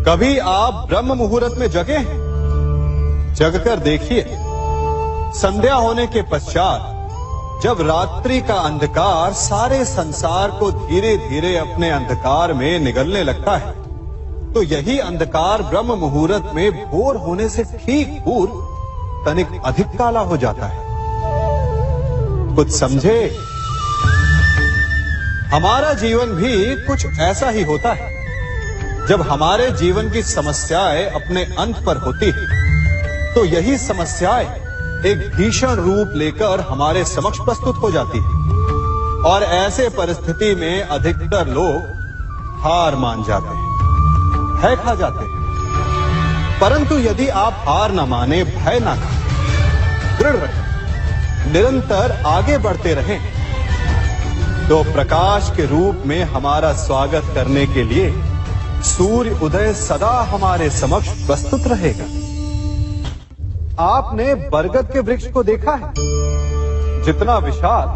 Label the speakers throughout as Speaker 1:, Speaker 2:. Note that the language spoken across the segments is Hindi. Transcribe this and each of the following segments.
Speaker 1: कभी आप ब्रह्म मुहूर्त में जगे हैं? जगकर देखिए, संध्या होने के पश्चात जब रात्रि का अंधकार सारे संसार को धीरे धीरे अपने अंधकार में निगलने लगता है, तो यही अंधकार ब्रह्म मुहूर्त में भोर होने से ठीक पूर्व तनिक अधिक काला हो जाता है। कुछ समझे? हमारा जीवन भी कुछ ऐसा ही होता है। जब हमारे जीवन की समस्याएं अपने अंत पर होती है, तो यही समस्याएं एक भीषण रूप लेकर हमारे समक्ष प्रस्तुत हो जाती है और ऐसे परिस्थिति में अधिकतर लोग हार मान जाते हैं, भय खा जाते हैं। परंतु यदि आप हार न माने, भय न खाएं, दृढ़ रहें, निरंतर आगे बढ़ते रहें, तो प्रकाश के रूप में हमारा स्वागत करने के लिए सूर्य उदय सदा हमारे समक्ष प्रस्तुत रहेगा। आपने बरगद के वृक्ष को देखा है? जितना विशाल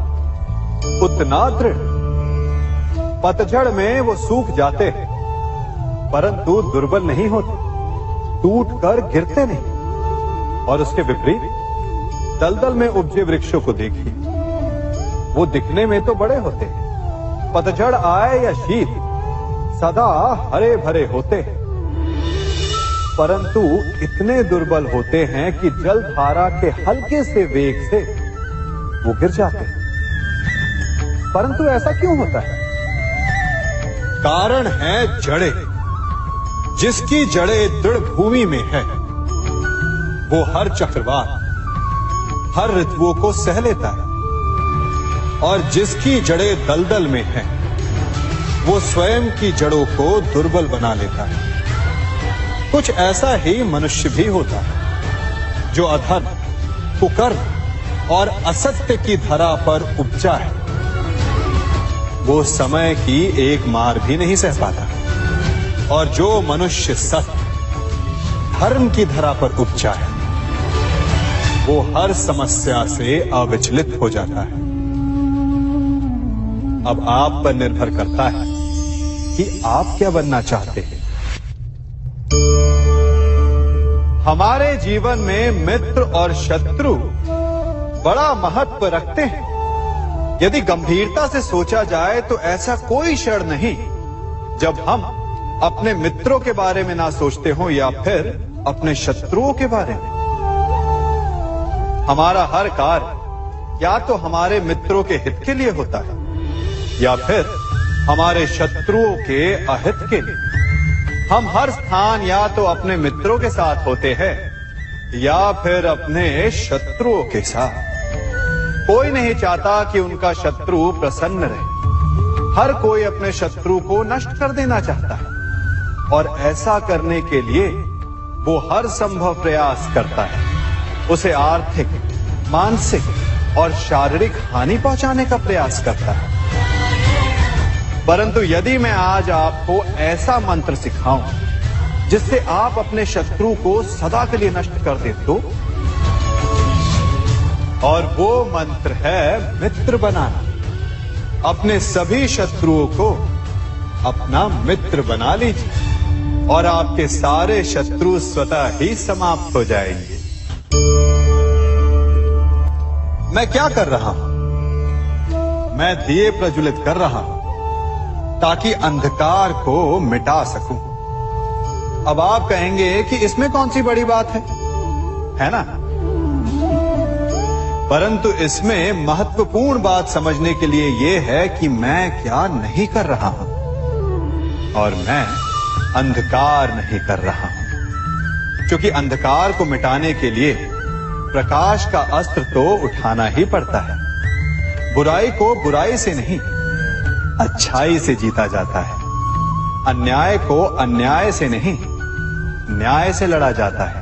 Speaker 1: उतना दृढ़। पतझड़ में वो सूख जाते हैं, परंतु दुर्बल नहीं होते, टूटकर गिरते नहीं। और उसके विपरीत दलदल में उपजे वृक्षों को देखिए, वो दिखने में तो बड़े होते हैं, पतझड़ आए या शीत सदा हरे भरे होते हैं, परंतु इतने दुर्बल होते हैं कि जल धारा के हल्के से वेग से वो गिर जाते हैं। परंतु ऐसा क्यों होता है? कारण है जड़ें। जिसकी जड़ें दृढ़ भूमि में है, वो हर चक्रवात, हर ऋतुओं को सह लेता है, और जिसकी जड़ें दलदल में है, वो स्वयं की जड़ों को दुर्बल बना लेता है। कुछ ऐसा ही मनुष्य भी होता है, जो अधर्म, कुकर्म और असत्य की धरा पर उपजा है। वो समय की एक मार भी नहीं सह पाता, और जो मनुष्य सत्य, धर्म की धरा पर उपजा है, वो हर समस्या से अविचलित हो जाता है। अब आप पर निर्भर करता है कि आप क्या बनना चाहते हैं। हमारे जीवन में मित्र और शत्रु बड़ा महत्व रखते हैं। यदि गंभीरता से सोचा जाए तो ऐसा कोई क्षण नहीं जब हम अपने मित्रों के बारे में ना सोचते हो या फिर अपने शत्रुओं के बारे में। हमारा हर कार्य या तो हमारे मित्रों के हित के लिए होता है या फिर हमारे शत्रुओं के अहित के लिए। हम हर स्थान या तो अपने मित्रों के साथ होते हैं या फिर अपने शत्रुओं के साथ। कोई नहीं चाहता कि उनका शत्रु प्रसन्न रहे। हर कोई अपने शत्रु को नष्ट कर देना चाहता है, और ऐसा करने के लिए वो हर संभव प्रयास करता है। उसे आर्थिक, मानसिक और शारीरिक हानि पहुंचाने का प्रयास करता है। परंतु यदि मैं आज आपको ऐसा मंत्र सिखाऊं जिससे आप अपने शत्रु को सदा के लिए नष्ट कर दे तो, और वो मंत्र है मित्र बनाना। अपने सभी शत्रुओं को अपना मित्र बना लीजिए और आपके सारे शत्रु स्वतः ही समाप्त हो जाएंगे। मैं क्या कर रहा हूं? मैं दिए प्रज्वलित कर रहा हूं ताकि अंधकार को मिटा सकूं। अब आप कहेंगे कि इसमें कौन सी बड़ी बात है ना? परंतु इसमें महत्वपूर्ण बात समझने के लिए यह है कि मैं क्या नहीं कर रहा हूं, और मैं अंधकार नहीं कर रहा हूं। क्योंकि अंधकार को मिटाने के लिए प्रकाश का अस्त्र तो उठाना ही पड़ता है। बुराई को बुराई से नहीं, अच्छाई से जीता जाता है। अन्याय को अन्याय से नहीं, न्याय से लड़ा जाता है।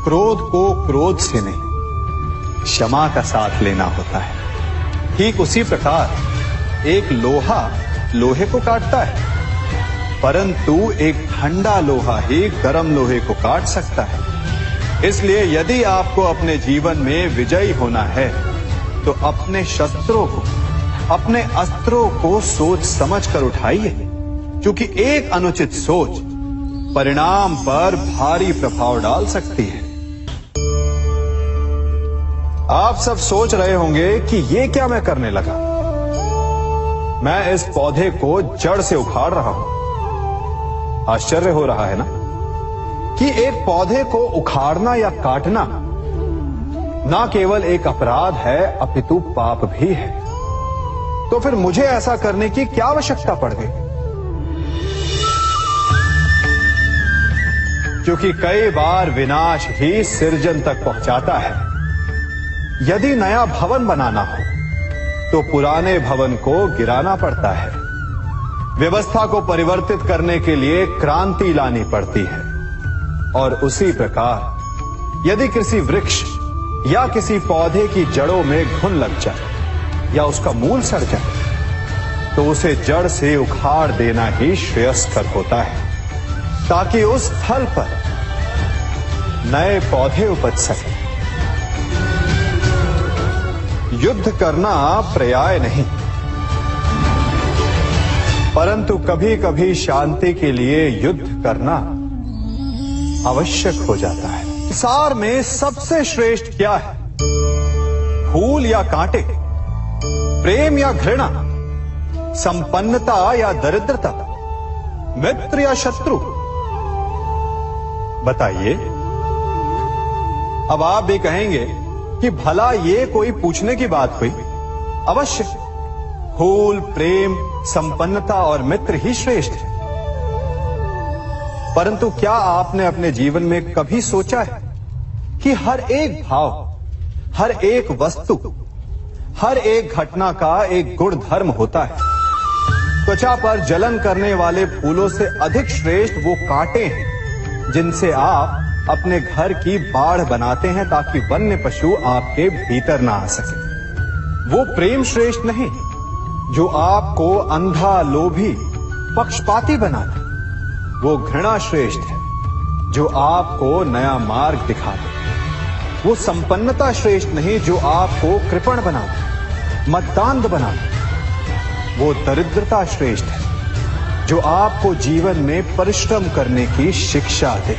Speaker 1: क्रोध को क्रोध से नहीं, क्षमा का साथ लेना होता है। ठीक उसी प्रकार एक लोहा लोहे को काटता है, परंतु एक ठंडा लोहा ही गर्म लोहे को काट सकता है। इसलिए यदि आपको अपने जीवन में विजयी होना है तो अपने शस्त्रों को, अपने अस्त्रों को सोच समझ कर उठाइए, क्योंकि एक अनुचित सोच परिणाम पर भारी प्रभाव डाल सकती है। आप सब सोच रहे होंगे कि ये क्या मैं करने लगा। मैं इस पौधे को जड़ से उखाड़ रहा हूं। आश्चर्य हो रहा है ना कि एक पौधे को उखाड़ना या काटना ना केवल एक अपराध है अपितु पाप भी है। तो फिर मुझे ऐसा करने की क्या आवश्यकता पड़ गई? क्योंकि कई बार विनाश ही सृजन तक पहुंचाता है। यदि नया भवन बनाना हो तो पुराने भवन को गिराना पड़ता है। व्यवस्था को परिवर्तित करने के लिए क्रांति लानी पड़ती है। और उसी प्रकार यदि किसी वृक्ष या किसी पौधे की जड़ों में घुन लग जाए या उसका मूल सड़ जाए तो उसे जड़ से उखाड़ देना ही श्रेयस्कर होता है, ताकि उस स्थल पर नए पौधे उपज सके। युद्ध करना पर्याय नहीं, परंतु कभी कभी शांति के लिए युद्ध करना आवश्यक हो जाता है। संसार में सबसे श्रेष्ठ क्या है? फूल या कांटे, प्रेम या घृणा, संपन्नता या दरिद्रता, मित्र या शत्रु? बताइए। अब आप भी कहेंगे कि भला ये कोई पूछने की बात हुई? अवश्य, फूल, प्रेम, संपन्नता और मित्र ही श्रेष्ठ है। परंतु क्या आपने अपने जीवन में कभी सोचा है कि हर एक भाव, हर एक वस्तु, हर एक घटना का एक गुण धर्म होता है? त्वचा पर जलन करने वाले फूलों से अधिक श्रेष्ठ वो कांटे हैं जिनसे आप अपने घर की बाढ़ बनाते हैं ताकि वन्य पशु आपके भीतर ना आ सके। वो प्रेम श्रेष्ठ नहीं जो आपको अंधा, लोभी, पक्षपाती बनाता। वो घृणा श्रेष्ठ है जो आपको नया मार्ग दिखा दे। वो संपन्नता श्रेष्ठ नहीं जो आपको कृपण बना दे, मद्दांध बना दे। वो दरिद्रता श्रेष्ठ है जो आपको जीवन में परिश्रम करने की शिक्षा दे।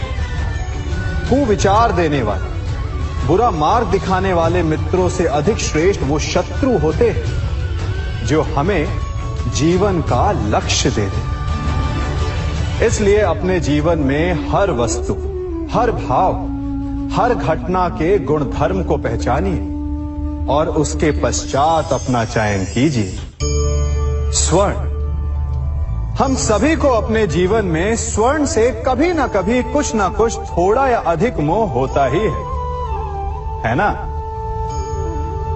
Speaker 1: कुविचार देने वाले, बुरा मार्ग दिखाने वाले मित्रों से अधिक श्रेष्ठ वो शत्रु होते हैं जो हमें जीवन का लक्ष्य दे दे। इसलिए अपने जीवन में हर वस्तु, हर भाव, हर घटना के गुण धर्म को पहचानिए और उसके पश्चात अपना चयन कीजिए। स्वर्ण। हम सभी को अपने जीवन में स्वर्ण से कभी ना कभी कुछ ना कुछ थोड़ा या अधिक मोह होता ही है ना?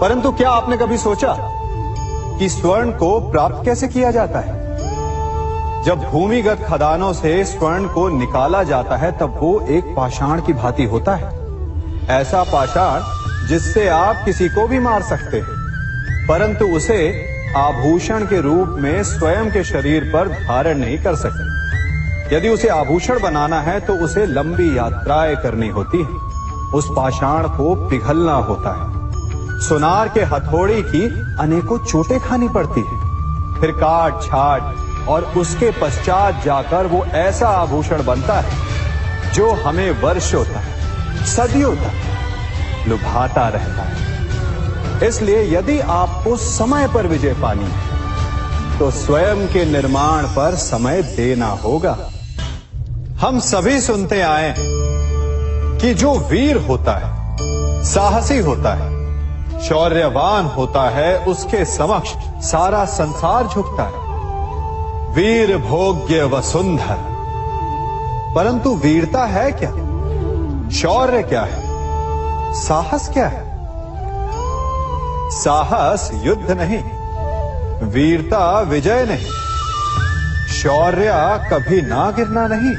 Speaker 1: परंतु क्या आपने कभी सोचा कि स्वर्ण को प्राप्त कैसे किया जाता है? जब भूमिगत खदानों से स्वर्ण को निकाला जाता है तब वो एक पाषाण की भांति होता है। ऐसा पाषाण जिससे आप किसी को भी मार सकते हैं, परंतु उसे आभूषण के रूप में स्वयं के शरीर पर धारण नहीं कर सकते। यदि उसे आभूषण बनाना है तो उसे लंबी यात्राएं करनी होती है। उस पाषाण को पिघलना होता है। सुनार के हथौड़ी की अनेकों चोटें खानी पड़ती है। फिर काट छाट और उसके पश्चात जाकर वो ऐसा आभूषण बनता है जो हमें वर्षों तक, सदियों तक लुभाता रहता है। इसलिए यदि आपको समय पर विजय पानी है तो स्वयं के निर्माण पर समय देना होगा। हम सभी सुनते आए कि जो वीर होता है, साहसी होता है, शौर्यवान होता है, उसके समक्ष सारा संसार झुकता है। वीर भोग्य वसुंधर। परंतु वीरता है क्या? शौर्य क्या है? साहस क्या है? साहस युद्ध नहीं, वीरता विजय नहीं, शौर्य कभी ना गिरना नहीं।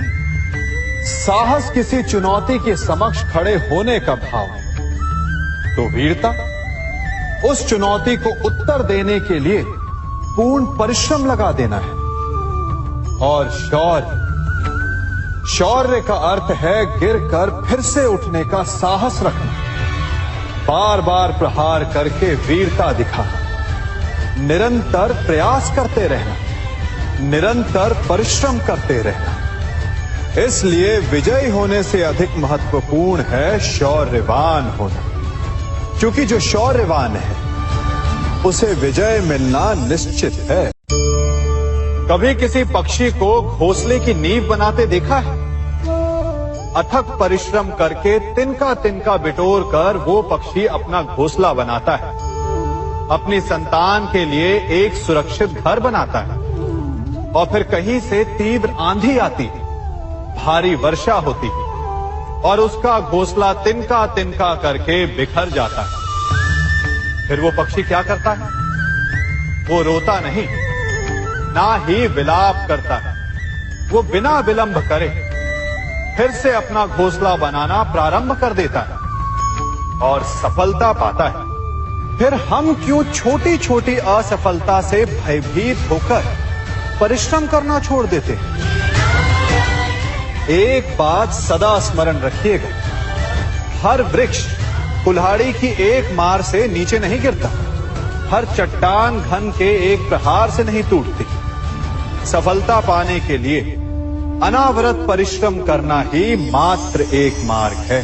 Speaker 1: साहस किसी चुनौती के समक्ष खड़े होने का भाव है, तो वीरता उस चुनौती को उत्तर देने के लिए पूर्ण परिश्रम लगा देना है। और शौर्य का अर्थ है गिरकर फिर से उठने का साहस रखना, बार बार प्रहार करके वीरता दिखाना, निरंतर प्रयास करते रहना, निरंतर परिश्रम करते रहना। इसलिए विजयी होने से अधिक महत्वपूर्ण है शौर्यवान होना, क्योंकि जो शौर्यवान है उसे विजय मिलना निश्चित है। कभी किसी पक्षी को घोंसले की नींव बनाते देखा है? अथक परिश्रम करके तिनका तिनका बिटोर कर वो पक्षी अपना घोंसला बनाता है, अपनी संतान के लिए एक सुरक्षित घर बनाता है। और फिर कहीं से तीव्र आंधी आती है, भारी वर्षा होती है और उसका घोंसला तिनका तिनका करके बिखर जाता है। फिर वो पक्षी क्या करता है? वो रोता नहीं, ना ही विलाप करता है। वो बिना विलंब करे फिर से अपना घोंसला बनाना प्रारंभ कर देता है और सफलता पाता है। फिर हम क्यों छोटी छोटी असफलता से भयभीत होकर परिश्रम करना छोड़ देते हैं? एक बात सदा स्मरण रखिएगा, हर वृक्ष कुल्हाड़ी की एक मार से नीचे नहीं गिरता, हर चट्टान घन के एक प्रहार से नहीं टूटती। सफलता पाने के लिए अनावरत परिश्रम करना ही मात्र एक मार्ग है।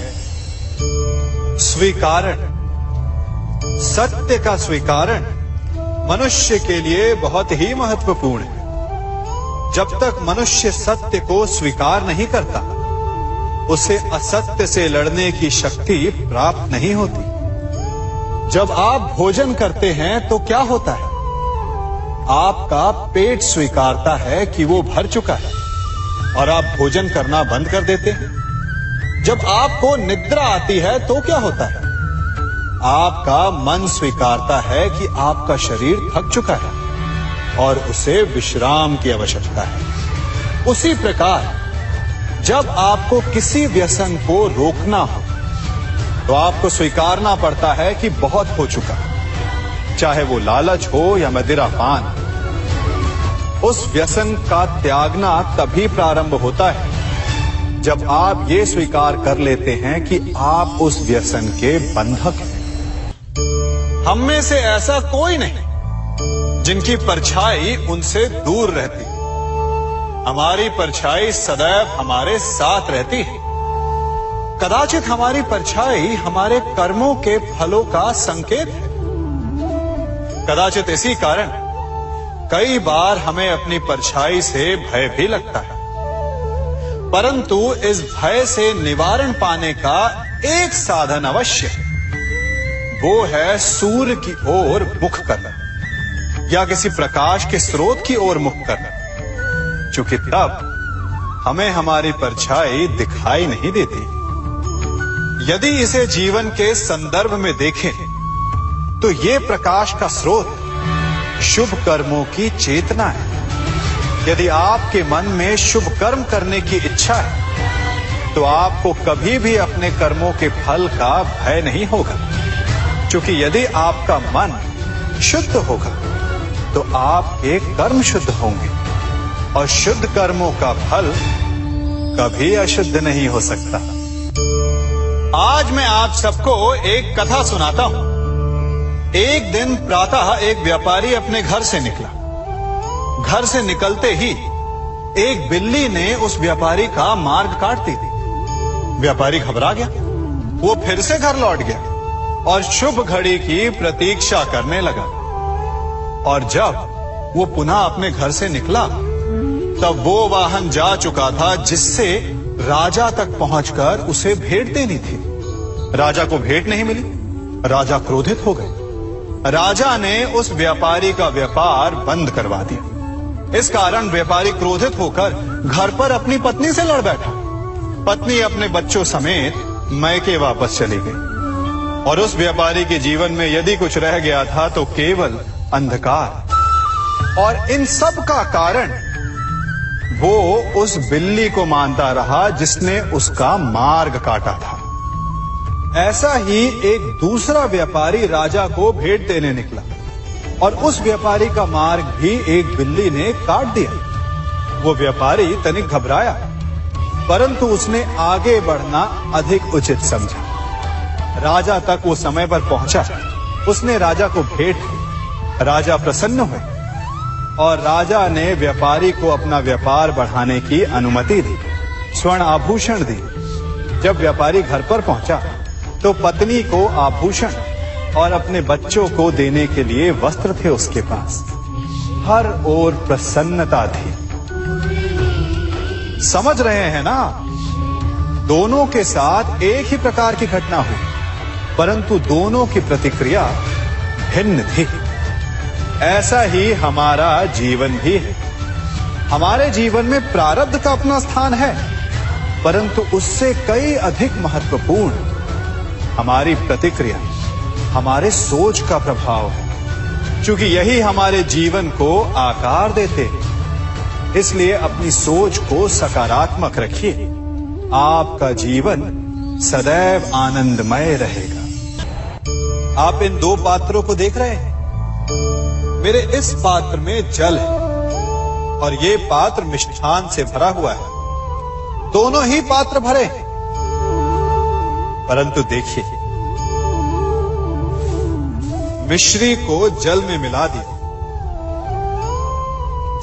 Speaker 1: स्वीकारण, सत्य का स्वीकारण मनुष्य के लिए बहुत ही महत्वपूर्ण है। जब तक मनुष्य सत्य को स्वीकार नहीं करता, उसे असत्य से लड़ने की शक्ति प्राप्त नहीं होती। जब आप भोजन करते हैं तो क्या होता है? आपका पेट स्वीकारता है कि वो भर चुका है और आप भोजन करना बंद कर देते हैं। जब आपको निद्रा आती है तो क्या होता है? आपका मन स्वीकारता है कि आपका शरीर थक चुका है और उसे विश्राम की आवश्यकता है। उसी प्रकार जब आपको किसी व्यसन को रोकना हो तो आपको स्वीकारना पड़ता है कि बहुत हो चुका, चाहे वो लालच हो या मदिरापान। उस व्यसन का त्यागना तभी प्रारंभ होता है जब आप ये स्वीकार कर लेते हैं कि आप उस व्यसन के बंधक हैं। हम में से ऐसा कोई नहीं जिनकी परछाई उनसे दूर रहती। हमारी परछाई सदैव हमारे साथ रहती है। कदाचित हमारी परछाई हमारे कर्मों के फलों का संकेत है। कदाचित इसी कारण कई बार हमें अपनी परछाई से भय भी लगता है, परंतु इस भय से निवारण पाने का एक साधन अवश्य है। वो है सूर्य की ओर मुख करना या किसी प्रकाश के स्रोत की ओर मुख करना, क्योंकि तब हमें हमारी परछाई दिखाई नहीं देती। यदि इसे जीवन के संदर्भ में देखें तो ये प्रकाश का स्रोत शुभ कर्मों की चेतना है। यदि आपके मन में शुभ कर्म करने की इच्छा है तो आपको कभी भी अपने कर्मों के फल का भय नहीं होगा, क्योंकि यदि आपका मन शुद्ध होगा तो आपके कर्म शुद्ध होंगे और शुद्ध कर्मों का फल कभी अशुद्ध नहीं हो सकता। आज मैं आप सबको एक कथा सुनाता हूं। एक दिन प्रातः एक व्यापारी अपने घर से निकला। घर से निकलते ही एक बिल्ली ने उस व्यापारी का मार्ग काट दी। व्यापारी घबरा गया। वो फिर से घर लौट गया और शुभ घड़ी की प्रतीक्षा करने लगा। और जब वो पुनः अपने घर से निकला तब वो वाहन जा चुका था जिससे राजा तक पहुंचकर उसे भेंट देनी थी। राजा को भेंट नहीं मिली। राजा क्रोधित हो गए। राजा ने उस व्यापारी का व्यापार बंद करवा दिया। इस कारण व्यापारी क्रोधित होकर घर पर अपनी पत्नी से लड़ बैठा। पत्नी अपने बच्चों समेत मैके वापस चली गई और उस व्यापारी के जीवन में यदि कुछ रह गया था तो केवल अंधकार। और इन सब का कारण वो उस बिल्ली को मानता रहा जिसने उसका मार्ग काटा था। ऐसा ही एक दूसरा व्यापारी राजा को भेंट देने निकला और उस व्यापारी का मार्ग भी एक बिल्ली ने काट दिया। वो व्यापारी तनिक घबराया, परंतु उसने आगे बढ़ना अधिक उचित समझा। राजा तक वो समय पर पहुंचा। उसने राजा को भेंट की। राजा प्रसन्न हुए और राजा ने व्यापारी को अपना व्यापार बढ़ाने की अनुमति दी। स्वर्ण आभूषण दिए। जब व्यापारी घर पर पहुंचा तो पत्नी को आभूषण और अपने बच्चों को देने के लिए वस्त्र थे उसके पास। हर ओर प्रसन्नता थी। समझ रहे हैं ना, दोनों के साथ एक ही प्रकार की घटना हुई, परंतु दोनों की प्रतिक्रिया भिन्न थी। ऐसा ही हमारा जीवन भी है। हमारे जीवन में प्रारब्ध का अपना स्थान है, परंतु उससे कई अधिक महत्वपूर्ण हमारी प्रतिक्रिया, हमारे सोच का प्रभाव है। क्योंकि यही हमारे जीवन को आकार देते हैं। इसलिए अपनी सोच को सकारात्मक रखिए। आपका जीवन सदैव आनंदमय रहेगा। आप इन दो पात्रों को देख रहे हैं। मेरे इस पात्र में जल है और ये पात्र मिष्ठान से भरा हुआ है। दोनों ही पात्र भरे हैं, परंतु देखिए, मिश्री को जल में मिला दिया।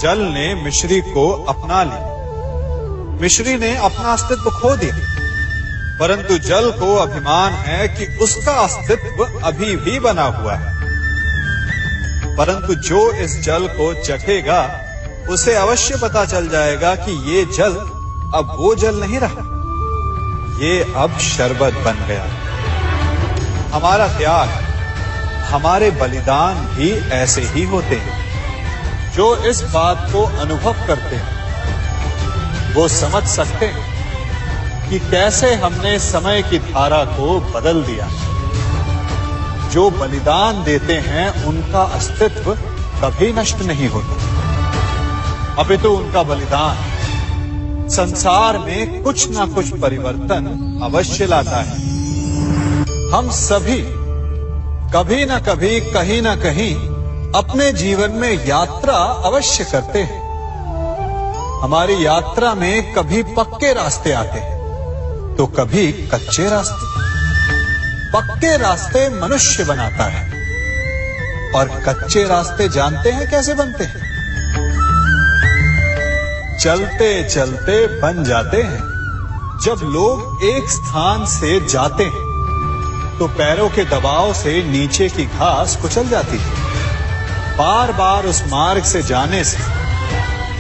Speaker 1: जल ने मिश्री को अपना लिया। मिश्री ने अपना अस्तित्व खो दिया, परंतु जल को अभिमान है कि उसका अस्तित्व अभी भी बना हुआ है। परंतु जो इस जल को चखेगा उसे अवश्य पता चल जाएगा कि ये जल अब वो जल नहीं रहा, ये अब शरबत बन गया। हमारा त्याग, हमारे बलिदान भी ऐसे ही होते हैं। जो इस बात को अनुभव करते हैं वो समझ सकते हैं कि कैसे हमने समय की धारा को बदल दिया। जो बलिदान देते हैं उनका अस्तित्व कभी नष्ट नहीं होता, अपितु उनका बलिदान संसार में कुछ ना कुछ परिवर्तन अवश्य लाता है। हम सभी कभी ना कभी, कहीं ना कहीं अपने जीवन में यात्रा अवश्य करते हैं। हमारी यात्रा में कभी पक्के रास्ते आते हैं तो कभी कच्चे रास्ते। पक्के रास्ते मनुष्य बनाता है और कच्चे रास्ते जानते हैं कैसे बनते हैं? चलते चलते बन जाते हैं। जब लोग एक स्थान से जाते हैं तो पैरों के दबाव से नीचे की घास कुचल जाती है। बार बार उस मार्ग से जाने से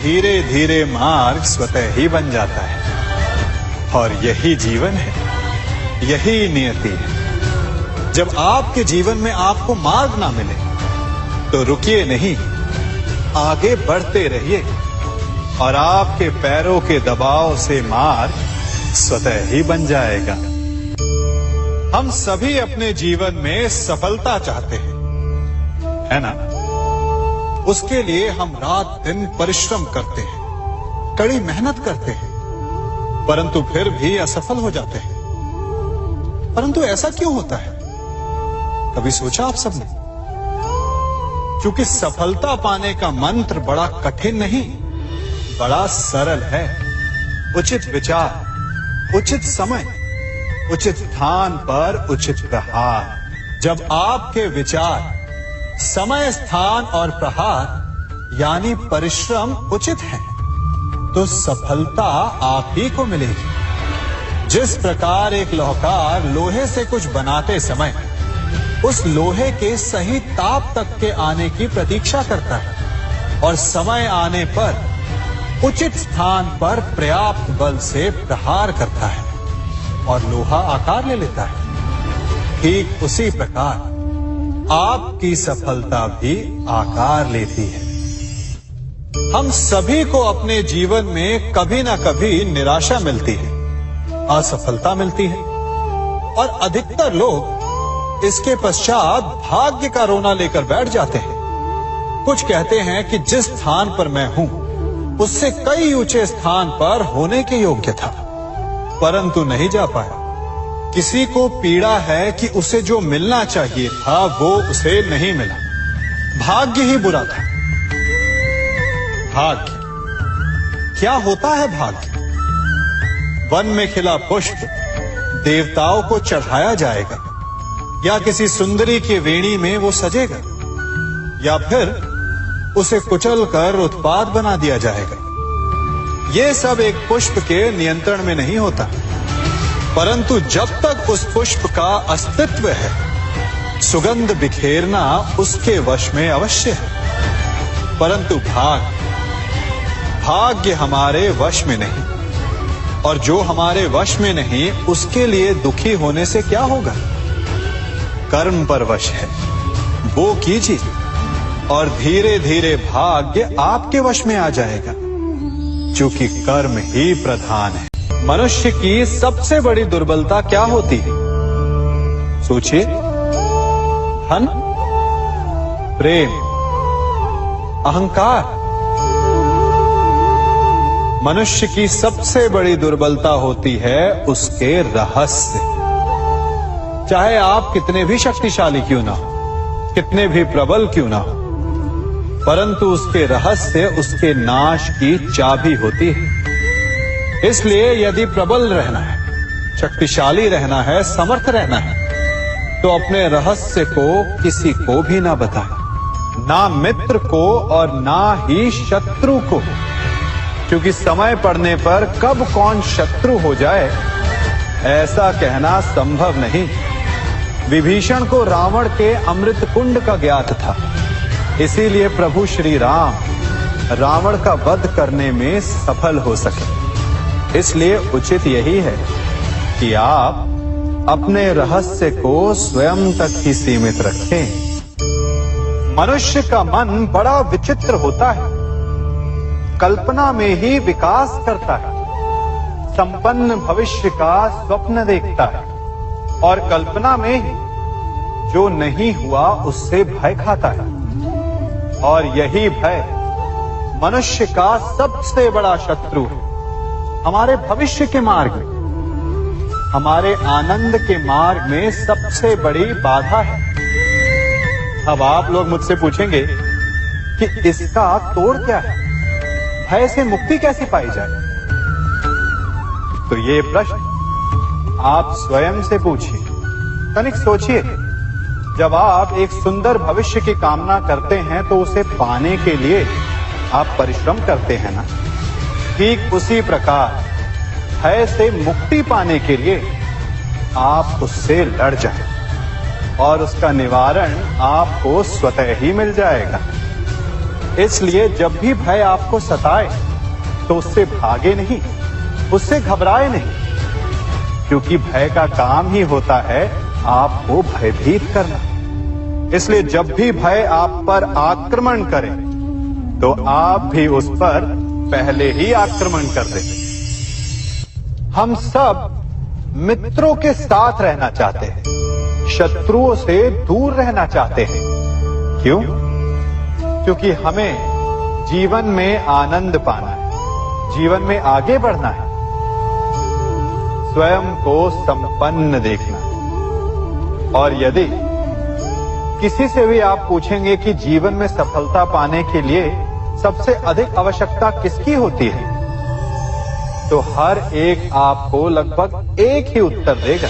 Speaker 1: धीरे धीरे मार्ग स्वतः ही बन जाता है। और यही जीवन है, यही नियति है। जब आपके जीवन में आपको मार्ग ना मिले तो रुकिए नहीं, आगे बढ़ते रहिए और आपके पैरों के दबाव से मार्ग स्वतः ही बन जाएगा। हम सभी अपने जीवन में सफलता चाहते हैं, है ना? उसके लिए हम रात दिन परिश्रम करते हैं, कड़ी मेहनत करते हैं, परंतु फिर भी असफल हो जाते हैं। परंतु ऐसा क्यों होता है? कभी सोचा आप सबने? क्योंकि सफलता पाने का मंत्र बड़ा कठिन नहीं, बड़ा सरल है। उचित विचार, उचित समय, उचित स्थान पर उचित प्रहार। जब आपके विचार, समय, स्थान और प्रहार यानी परिश्रम उचित है तो सफलता आप ही को मिलेगी। जिस प्रकार एक लोहार लोहे से कुछ बनाते समय उस लोहे के सही ताप तक के आने की प्रतीक्षा करता है और समय आने पर उचित स्थान पर पर्याप्त बल से प्रहार करता है और लोहा आकार ले लेता है, ठीक उसी प्रकार आपकी सफलता भी आकार लेती है। हम सभी को अपने जीवन में कभी ना कभी निराशा मिलती है, असफलता मिलती है और अधिकतर लोग इसके पश्चात भाग्य का रोना लेकर बैठ जाते हैं। कुछ कहते हैं कि जिस स्थान पर मैं हूं उससे कई ऊंचे स्थान पर होने के योग्य था, परंतु नहीं जा पाया। किसी को पीड़ा है कि उसे जो मिलना चाहिए था वो उसे नहीं मिला। भाग्य ही बुरा था। भाग्य क्या होता है? भाग्य वन में खिला पुष्प देवताओं को चढ़ाया जाएगा या किसी सुंदरी की वेणी में वो सजेगा या फिर उसे कुचल कर उत्पात बना दिया जाएगा ये सब एक पुष्प के नियंत्रण में नहीं होता, परंतु जब तक उस पुष्प का अस्तित्व है, सुगंध बिखेरना उसके वश में अवश्य है। परंतु भाग्य हमारे वश में नहीं, और जो हमारे वश में नहीं उसके लिए दुखी होने से क्या होगा। कर्म पर वश है, वो कीजिए और धीरे धीरे भाग्य आपके वश में आ जाएगा, क्योंकि कर्म ही प्रधान है। मनुष्य की सबसे बड़ी दुर्बलता क्या होती है? सोचिए। धन, प्रेम, अहंकार। मनुष्य की सबसे बड़ी दुर्बलता होती है उसके रहस्य। चाहे आप कितने भी शक्तिशाली क्यों ना हो, कितने भी प्रबल क्यों ना हो, परंतु उसके रहस्य उसके नाश की चाबी होती है। इसलिए यदि प्रबल रहना है, शक्तिशाली रहना है, समर्थ रहना है, तो अपने रहस्य को किसी को भी ना बताएं, ना मित्र को और ना ही शत्रु को, क्योंकि समय पड़ने पर कब कौन शत्रु हो जाए ऐसा कहना संभव नहीं। विभीषण को रावण के अमृत कुंड का ज्ञात था, इसीलिए प्रभु श्री राम रावण का वध करने में सफल हो सके। इसलिए उचित यही है कि आप अपने रहस्य को स्वयं तक ही सीमित रखें। मनुष्य का मन बड़ा विचित्र होता है, कल्पना में ही विकास करता है, संपन्न भविष्य का स्वप्न देखता है और कल्पना में ही जो नहीं हुआ उससे भय खाता है। और यही भय मनुष्य का सबसे बड़ा शत्रु है। हमारे भविष्य के मार्ग में, हमारे आनंद के मार्ग में सबसे बड़ी बाधा है। अब आप लोग मुझसे पूछेंगे कि इसका तोड़ क्या है, भय से मुक्ति कैसे पाई जाए? तो ये प्रश्न आप स्वयं से पूछिए। तनिक सोचिए, जब आप एक सुंदर भविष्य की कामना करते हैं तो उसे पाने के लिए आप परिश्रम करते हैं ना। ठीक उसी प्रकार भय से मुक्ति पाने के लिए आप उससे लड़ जाएं और उसका निवारण आपको स्वतः ही मिल जाएगा। इसलिए जब भी भय आपको सताए तो उससे भागे नहीं, उससे घबराए नहीं, क्योंकि भय का काम ही होता है आपको भयभीत करना। इसलिए जब भी भय आप पर आक्रमण करे तो आप भी उस पर पहले ही आक्रमण कर दें। हम सब मित्रों के साथ रहना चाहते हैं, शत्रुओं से दूर रहना चाहते हैं। क्यों? क्योंकि हमें जीवन में आनंद पाना है, जीवन में आगे बढ़ना है, स्वयं को संपन्न देखना है। और यदि किसी से भी आप पूछेंगे कि जीवन में सफलता पाने के लिए सबसे अधिक आवश्यकता किसकी होती है, तो हर एक आपको लगभग एक ही उत्तर देगा।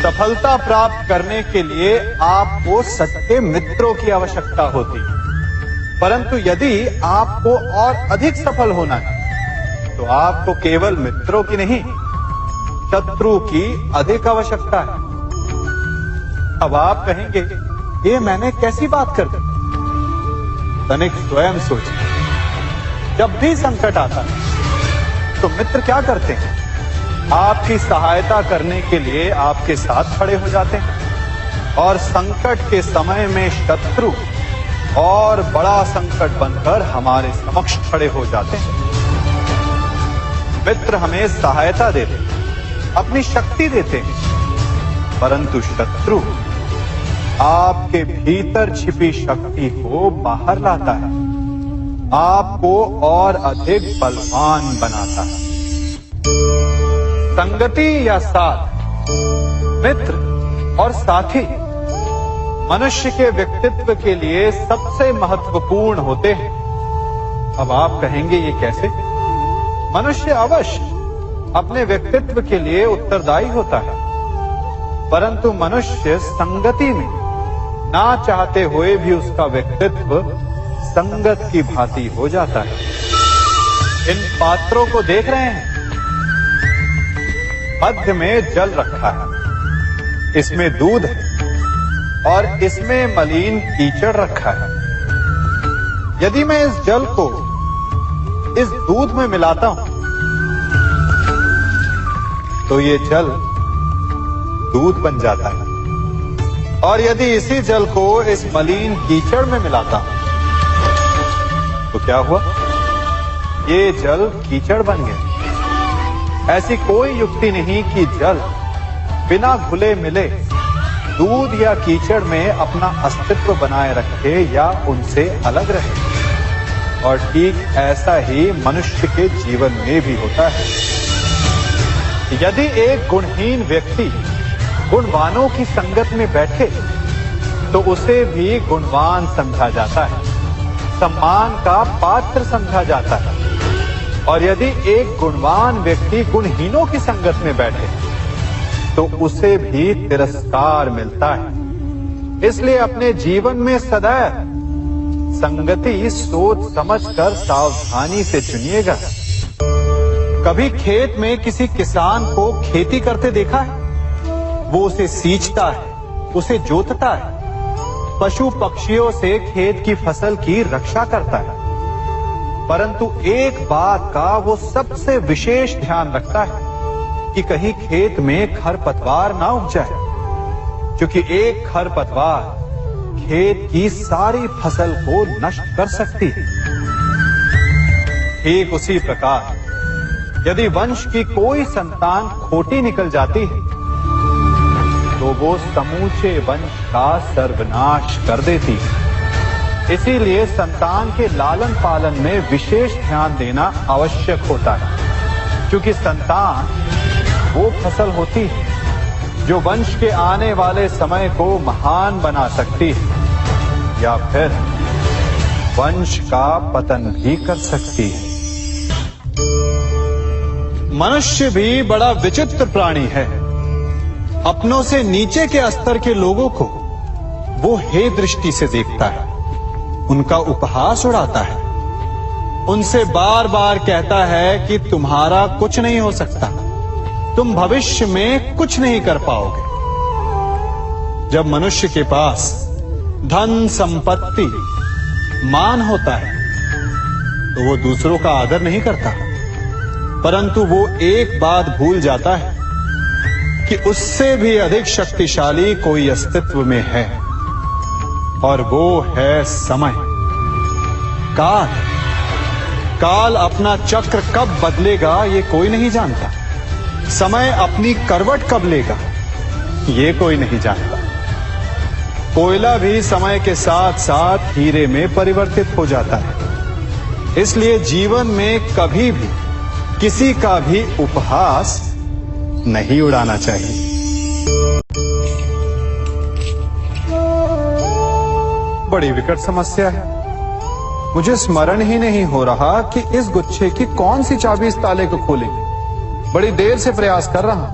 Speaker 1: सफलता प्राप्त करने के लिए आपको सच्चे मित्रों की आवश्यकता होती है। परंतु यदि आपको और अधिक सफल होना है तो आपको केवल मित्रों की नहीं, शत्रु की अधिक आवश्यकता है। अब आप कहेंगे, ये मैंने कैसी बात कर दी? तनिक स्वयं सोचिए। जब भी संकट आता है तो मित्र क्या करते हैं? आपकी सहायता करने के लिए आपके साथ खड़े हो जाते हैं, और संकट के समय में शत्रु और बड़ा संकट बनकर हमारे समक्ष खड़े हो जाते हैं। मित्र हमें सहायता देते हैं, अपनी शक्ति देते हैं, परंतु शत्रु आपके भीतर छिपी शक्ति को बाहर लाता है, आपको और अधिक बलवान बनाता है। संगति या साथ, मित्र और साथी मनुष्य के व्यक्तित्व के लिए सबसे महत्वपूर्ण होते हैं। अब आप कहेंगे, ये कैसे? मनुष्य अवश्य अपने व्यक्तित्व के लिए उत्तरदायी होता है, परंतु मनुष्य संगति में ना चाहते हुए भी उसका व्यक्तित्व संगत की भांति हो जाता है। इन पात्रों को देख रहे हैं? मध्य में जल रखा है, इसमें दूध है और इसमें मलिन कीचड़ रखा है। यदि मैं इस जल को इस दूध में मिलाता हूं तो ये जल दूध बन जाता है, और यदि इसी जल को इस मलिन कीचड़ में मिलाता हूं तो क्या हुआ? ये जल कीचड़ बन गया। ऐसी कोई युक्ति नहीं कि जल बिना घुले मिले दूध या कीचड़ में अपना अस्तित्व बनाए रखे या उनसे अलग रहे। और ठीक ऐसा ही मनुष्य के जीवन में भी होता है। यदि एक गुणहीन व्यक्ति गुणवानों की संगत में बैठे तो उसे भी गुणवान समझा जाता है, सम्मान का पात्र समझा जाता है। और यदि एक गुणवान व्यक्ति गुणहीनों की संगत में बैठे तो उसे भी तिरस्कार मिलता है। इसलिए अपने जीवन में सदैव संगति सोच समझकर सावधानी से चुनिएगा। कभी खेत में किसी किसान को खेती करते देखा है? वो उसे सींचता है, उसे जोतता है, पशु पक्षियों से खेत की फसल की रक्षा करता है। परंतु एक बात का वो सबसे विशेष ध्यान रखता है कि कहीं खेत में खरपतवार ना उग जाए, क्योंकि एक खरपतवार खेत की सारी फसल को नष्ट कर सकती है। ठीक उसी प्रकार यदि वंश की कोई संतान खोटी निकल जाती है तो वो समूचे वंश का सर्वनाश कर देती है। इसीलिए संतान के लालन पालन में विशेष ध्यान देना आवश्यक होता है, क्योंकि संतान वो फसल होती है जो वंश के आने वाले समय को महान बना सकती है या फिर वंश का पतन भी कर सकती है। मनुष्य भी बड़ा विचित्र प्राणी है। अपनों से नीचे के स्तर के लोगों को वो हे दृष्टि से देखता है, उनका उपहास उड़ाता है, उनसे बार बार कहता है कि तुम्हारा कुछ नहीं हो सकता, तुम भविष्य में कुछ नहीं कर पाओगे। जब मनुष्य के पास धन संपत्ति मान होता है तो वो दूसरों का आदर नहीं करता, परंतु वो एक बात भूल जाता है कि उससे भी अधिक शक्तिशाली कोई अस्तित्व में है, और वो है समय। काल काल अपना चक्र कब बदलेगा ये कोई नहीं जानता। समय अपनी करवट कब लेगा ये कोई नहीं जानता। कोयला भी समय के साथ साथ हीरे में परिवर्तित हो जाता है। इसलिए जीवन में कभी भी किसी का भी उपहास नहीं उड़ाना चाहिए। बड़ी विकट समस्या है। मुझे स्मरण ही नहीं हो रहा कि इस गुच्छे की कौन सी चाबी इस ताले को खोलेगी। बड़ी देर से प्रयास कर रहा,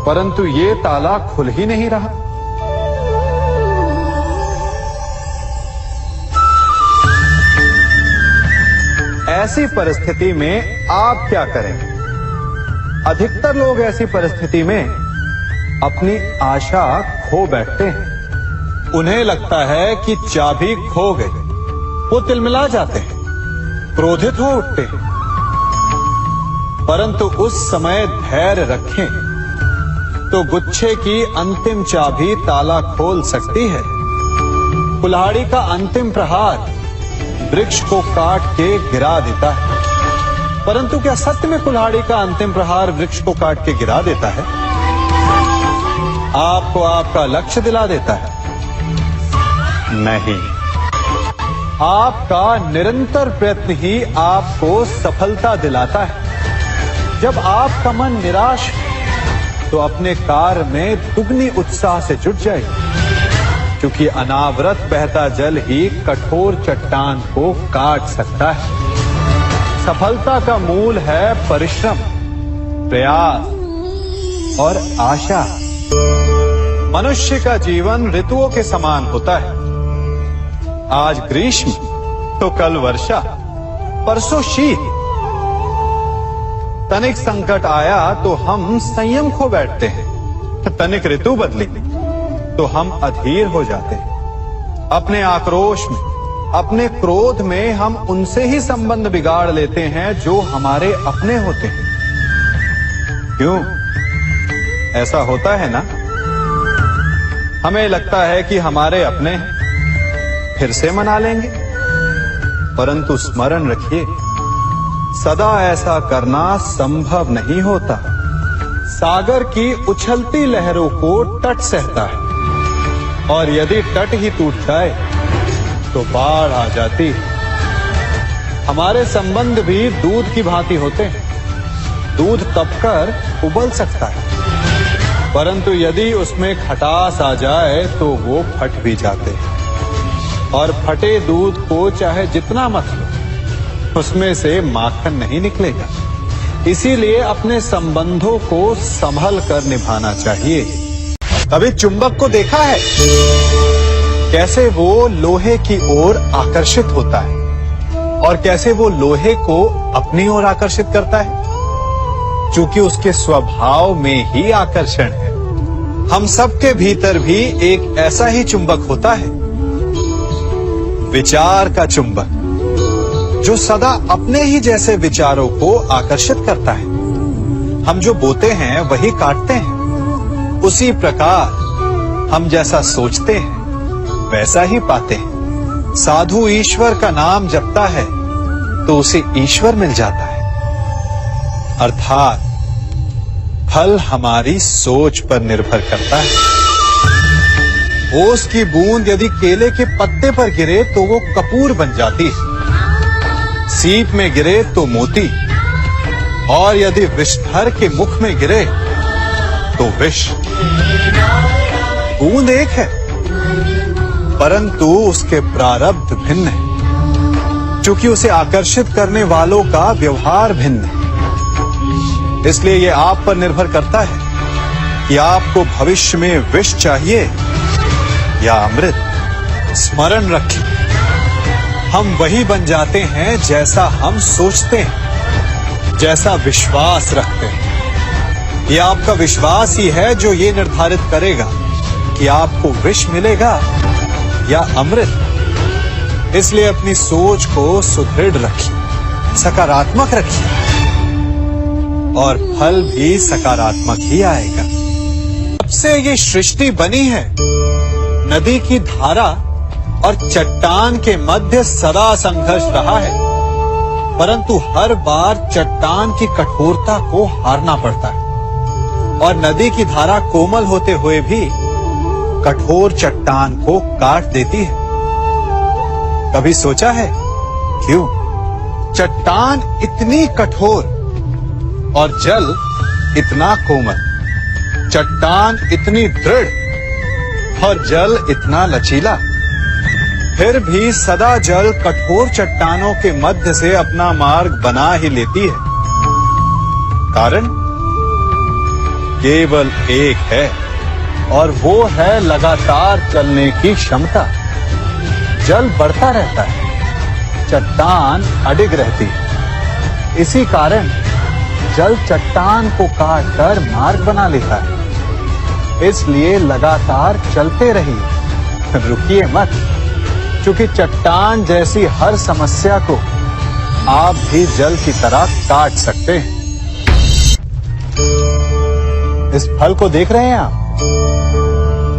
Speaker 1: परंतु ये ताला खुल ही नहीं रहा। ऐसी परिस्थिति में आप क्या करेंगे? अधिकतर लोग ऐसी परिस्थिति में अपनी आशा खो बैठते हैं। उन्हें लगता है कि चाबी खो गई। वो तिलमिला जाते हैं, क्रोधित हो उठते हैं। परंतु उस समय धैर्य रखें तो गुच्छे की अंतिम चाबी ताला खोल सकती है। कुल्हाड़ी का अंतिम प्रहार वृक्ष को काट के गिरा देता है, परंतु क्या सत्य में कुल्हाड़ी का अंतिम प्रहार वृक्ष को काट के गिरा देता है? आपको आपका लक्ष्य दिला देता है? नहीं, आपका निरंतर प्रयत्न ही आपको सफलता दिलाता है। जब आपका मन निराश है तो अपने कार्य में दुगनी उत्साह से जुट जाए, क्योंकि अनावरत बहता जल ही कठोर चट्टान को काट सकता है। सफलता का मूल है परिश्रम, प्रयास और आशा। मनुष्य का जीवन ऋतुओं के समान होता है। आज ग्रीष्म तो कल वर्षा, परसों शीत तनिक संकट आया तो हम संयम खो बैठते हैं, तनिक ऋतु बदली तो हम अधीर हो जाते हैं। अपने आक्रोश में, अपने क्रोध में हम उनसे ही संबंध बिगाड़ लेते हैं जो हमारे अपने होते हैं। क्यों ऐसा होता है ना? हमें लगता है कि हमारे अपने हैं, फिर से मना लेंगे, परंतु स्मरण रखिए, सदा ऐसा करना संभव नहीं होता। सागर की उछलती लहरों को तट सहता है, और यदि तट ही टूट जाए तो बाढ़ आ जाती है। हमारे संबंध भी दूध की भांति होते हैं। दूध तपकर उबल सकता है, परंतु यदि उसमें खटास आ जाए तो वो फट भी जाते हैं। और फटे दूध को चाहे जितना मत लो, उसमें से माखन नहीं निकलेगा। इसीलिए अपने संबंधों को संभल कर निभाना चाहिए। कभी चुंबक को देखा है कैसे वो लोहे की ओर आकर्षित होता है, और कैसे वो लोहे को अपनी ओर आकर्षित करता है? चूंकि उसके स्वभाव में ही आकर्षण है। हम सबके भीतर भी एक ऐसा ही चुंबक होता है, विचार का चुंबक, जो सदा अपने ही जैसे विचारों को आकर्षित करता है। हम जो बोते हैं वही काटते हैं। उसी प्रकार हम जैसा सोचते हैं वैसा ही पाते हैं। साधु ईश्वर का नाम जपता है तो उसे ईश्वर मिल जाता है। अर्थात फल हमारी सोच पर निर्भर करता है। ओस की बूंद यदि केले के पत्ते पर गिरे तो वो कपूर बन जाती है। सीप में गिरे तो मोती, और यदि विषधर के मुख में गिरे तो विष। बूंद एक है, परंतु उसके प्रारब्ध भिन्न है, क्योंकि उसे आकर्षित करने वालों का व्यवहार भिन्न है। इसलिए ये आप पर निर्भर करता है कि आपको भविष्य में विष चाहिए या अमृत। स्मरण रखिए, हम वही बन जाते हैं जैसा हम सोचते हैं, जैसा विश्वास रखते हैं। ये आपका विश्वास ही है जो ये निर्धारित करेगा कि आपको विष मिलेगा या अमृत। इसलिए अपनी सोच को सुदृढ़ रखिए, सकारात्मक रखिए, और फल भी सकारात्मक ही आएगा। जब से ये सृष्टि बनी है, नदी की धारा और चट्टान के मध्य सदा संघर्ष रहा है, परंतु हर बार चट्टान की कठोरता को हारना पड़ता है, और नदी की धारा कोमल होते हुए भी कठोर चट्टान को काट देती है। कभी सोचा है क्यों? चट्टान इतनी कठोर और जल इतना कोमल, चट्टान इतनी दृढ़ और जल इतना लचीला, फिर भी सदा जल कठोर चट्टानों के मध्य से अपना मार्ग बना ही लेती है। कारण केवल एक है, और वो है लगातार चलने की क्षमता। जल बढ़ता रहता है, चट्टान अडिग रहती है। इसी कारण जल चट्टान को काटकर मार्ग बना लेता है। इसलिए लगातार चलते रहिए, रुकिए मत, क्योंकि चट्टान जैसी हर समस्या को आप भी जल की तरह काट सकते हैं। इस फल को देख रहे हैं आप?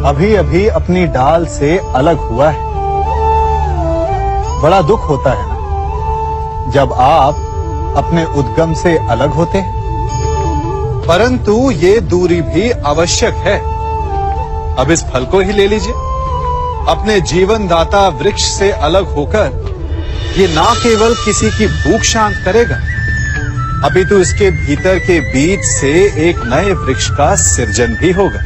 Speaker 1: अभी अभी अपनी डाल से अलग हुआ है। बड़ा दुख होता है ना जब आप अपने उद्गम से अलग होते हैं, परंतु ये दूरी भी आवश्यक है। अब इस फल को ही ले लीजिए। अपने जीवन दाता वृक्ष से अलग होकर ये ना केवल किसी की भूख शांत करेगा, अभी तो इसके भीतर के बीज से एक नए वृक्ष का सृजन भी होगा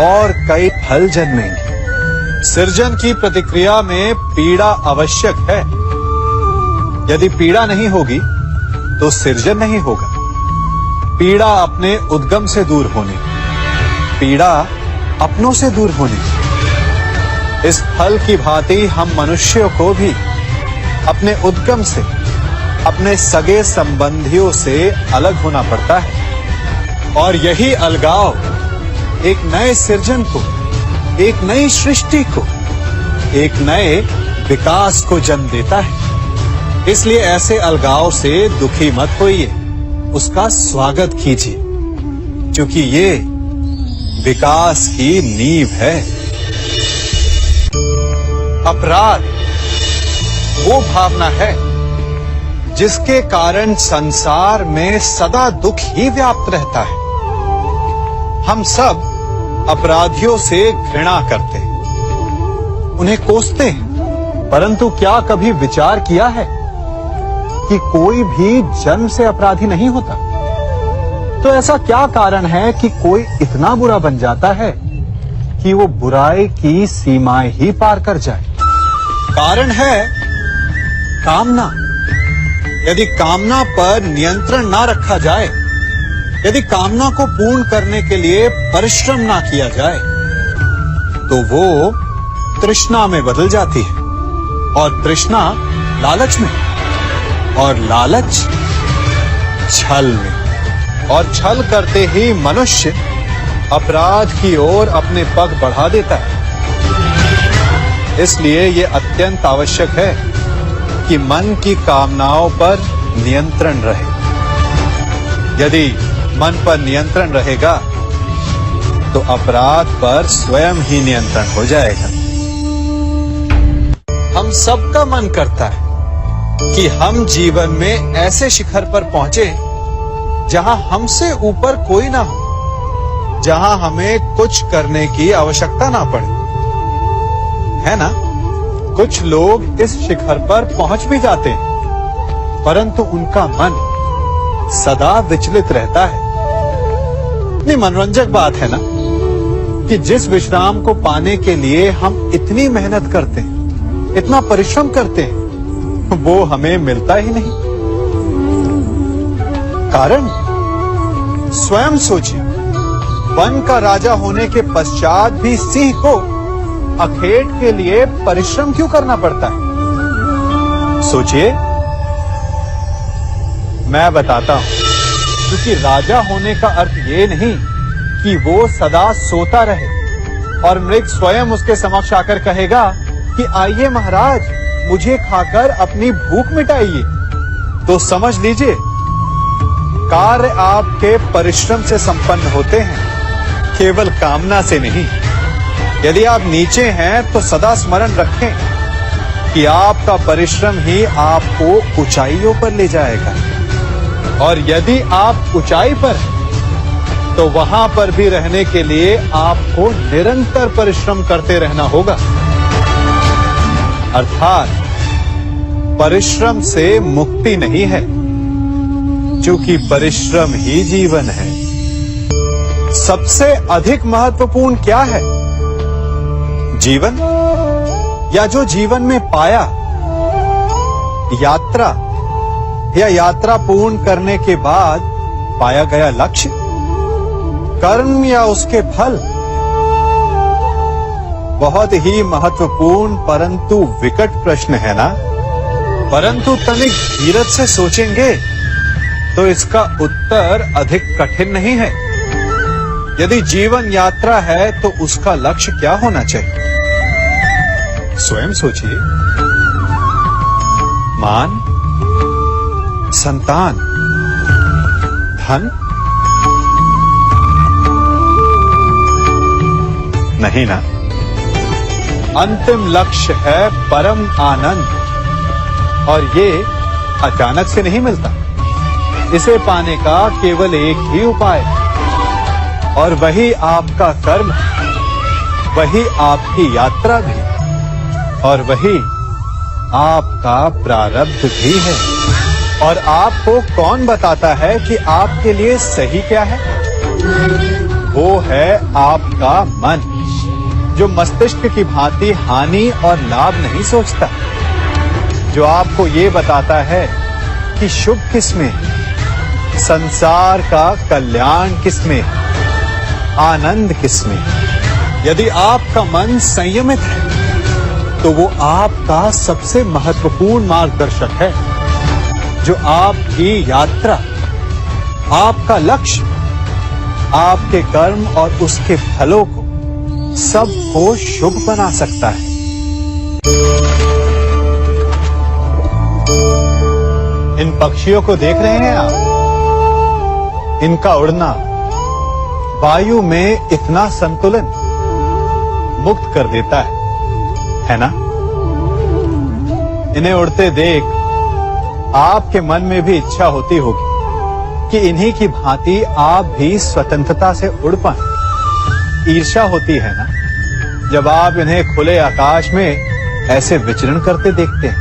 Speaker 1: और कई फल जन्मेंगे। सृजन की प्रतिक्रिया में पीड़ा आवश्यक है। यदि पीड़ा नहीं होगी तो सृजन नहीं होगा। पीड़ा अपने उद्गम से दूर होने, पीड़ा अपनों से दूर होने। इस फल की भांति हम मनुष्यों को भी अपने उद्गम से, अपने सगे संबंधियों से अलग होना पड़ता है। और यही अलगाव एक नए सृजन को, एक नई सृष्टि को, एक नए विकास को जन्म देता है। इसलिए ऐसे अलगाव से दुखी मत होइए, उसका स्वागत कीजिए, क्योंकि ये विकास की नींव है। अपराध वो भावना है जिसके कारण संसार में सदा दुख ही व्याप्त रहता है। हम सब अपराधियों से घृणा करते हैं, उन्हें कोसते हैं, परंतु क्या कभी विचार किया है कि कोई भी जन्म से अपराधी नहीं होता? तो ऐसा क्या कारण है कि कोई इतना बुरा बन जाता है कि वो बुराई की सीमाएं ही पार कर जाए? कारण है कामना। यदि कामना पर नियंत्रण ना रखा जाए, यदि कामना को पूर्ण करने के लिए परिश्रम ना किया जाए, तो वो तृष्णा में बदल जाती है, और तृष्णा लालच में, और लालच छल में, और छल करते ही मनुष्य अपराध की ओर अपने पग बढ़ा देता है। इसलिए ये अत्यंत आवश्यक है कि मन की कामनाओं पर नियंत्रण रहे। यदि मन पर नियंत्रण रहेगा तो अपराध पर स्वयं ही नियंत्रण हो जाएगा। हम सबका मन करता है कि हम जीवन में ऐसे शिखर पर पहुंचे जहां हमसे ऊपर कोई ना हो, जहां हमें कुछ करने की आवश्यकता ना पड़े, है ना? कुछ लोग इस शिखर पर पहुंच भी जाते हैं, परंतु उनका मन सदा विचलित रहता है। इतनी मनोरंजक बात है ना कि जिस विश्राम को पाने के लिए हम इतनी मेहनत करते हैं, इतना परिश्रम करते हैं, वो हमें मिलता ही नहीं। कारण स्वयं सोचिए, वन का राजा होने के पश्चात भी सिंह को अखेट के लिए परिश्रम क्यों करना पड़ता है? सोचिए। मैं बताता हूं, क्योंकि राजा होने का अर्थ ये नहीं कि वो सदा सोता रहे और मृग स्वयं उसके समक्ष आकर कहेगा कि आइए महाराज, मुझे खाकर अपनी भूख मिटाइए। तो समझ लीजिए, कार्य आपके परिश्रम से संपन्न होते हैं, केवल कामना से नहीं। यदि आप नीचे हैं तो सदा स्मरण रखें कि आपका परिश्रम ही आपको ऊंचाइयों पर ले जाएगा, और यदि आप ऊंचाई पर हैं तो वहां पर भी रहने के लिए आपको निरंतर परिश्रम करते रहना होगा। अर्थात परिश्रम से मुक्ति नहीं है, क्योंकि परिश्रम ही जीवन है। सबसे अधिक महत्वपूर्ण क्या है? जीवन, या जो जीवन में पाया, यात्रा, या यात्रा पूर्ण करने के बाद पाया गया लक्ष्य, कर्म या उसके फल? बहुत ही महत्वपूर्ण परंतु विकट प्रश्न है ना? परंतु तनिक धीरज से सोचेंगे तो इसका उत्तर अधिक कठिन नहीं है। यदि जीवन यात्रा है तो उसका लक्ष्य क्या होना चाहिए? स्वयं सोचिए। मान, संतान, धन? नहीं ना। अंतिम लक्ष्य है परम आनंद, और ये अचानक से नहीं मिलता। इसे पाने का केवल एक ही उपाय, और वही आपका कर्म, वही आपकी यात्रा भी, और वही आपका प्रारब्ध भी है। और आपको कौन बताता है कि आपके लिए सही क्या है? वो है आपका मन, जो मस्तिष्क की भांति हानि और लाभ नहीं सोचता, जो आपको ये बताता है कि शुभ किसमें, संसार का कल्याण किसमें, आनंद किसमें। यदि आपका मन संयमित है तो वो आपका सबसे महत्वपूर्ण मार्गदर्शक है, जो आपकी यात्रा, आपका लक्ष्य, आपके कर्म और उसके फलों को सबको शुभ बना सकता है। इन पक्षियों को देख रहे हैं आप? इनका उड़ना वायु में इतना संतुलन मुक्त कर देता है ना? इन्हें उड़ते देख आपके मन में भी इच्छा होती होगी कि इन्हीं की भांति आप भी स्वतंत्रता से उड़ पाएं। ईर्ष्या होती है ना जब आप इन्हें खुले आकाश में ऐसे विचरण करते देखते हैं।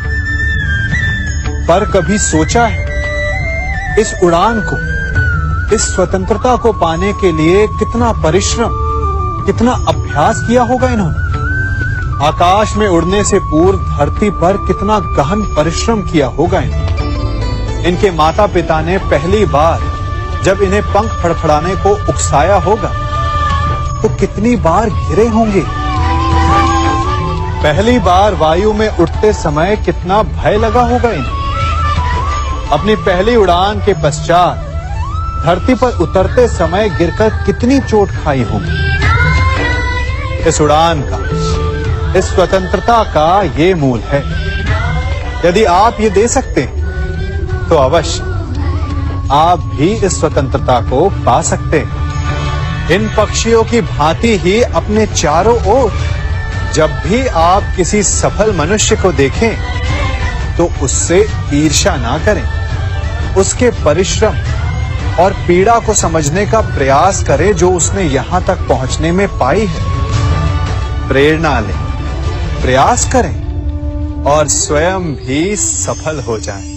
Speaker 1: पर कभी सोचा है इस उड़ान को, इस स्वतंत्रता को पाने के लिए कितना परिश्रम, कितना अभ्यास किया होगा इन्होंने? आकाश में उड़ने से पूर्व धरती पर कितना गहन परिश्रम किया होगा इन्होंने। इनके माता पिता ने पहली बार जब इन्हें पंख फड़फड़ाने को उकसाया होगा तो कितनी बार घिरे होंगे। पहली बार वायु में उड़ते समय कितना भय लगा होगा इन्हें। अपनी पहली उड़ान के पश्चात धरती पर उतरते समय गिरकर कितनी चोट खाई होगी। इस उड़ान का, इस स्वतंत्रता का ये मूल है। यदि आप ये दे सकते हैं तो अवश्य आप भी इस स्वतंत्रता को पा सकते हैं। इन पक्षियों की भांति ही अपने चारों ओर जब भी आप किसी सफल मनुष्य को देखें तो उससे ईर्ष्या ना करें। उसके परिश्रम और पीड़ा को समझने का प्रयास करें जो उसने यहां तक पहुंचने में पाई है। प्रेरणा लें, प्रयास करें और स्वयं भी सफल हो जाएं।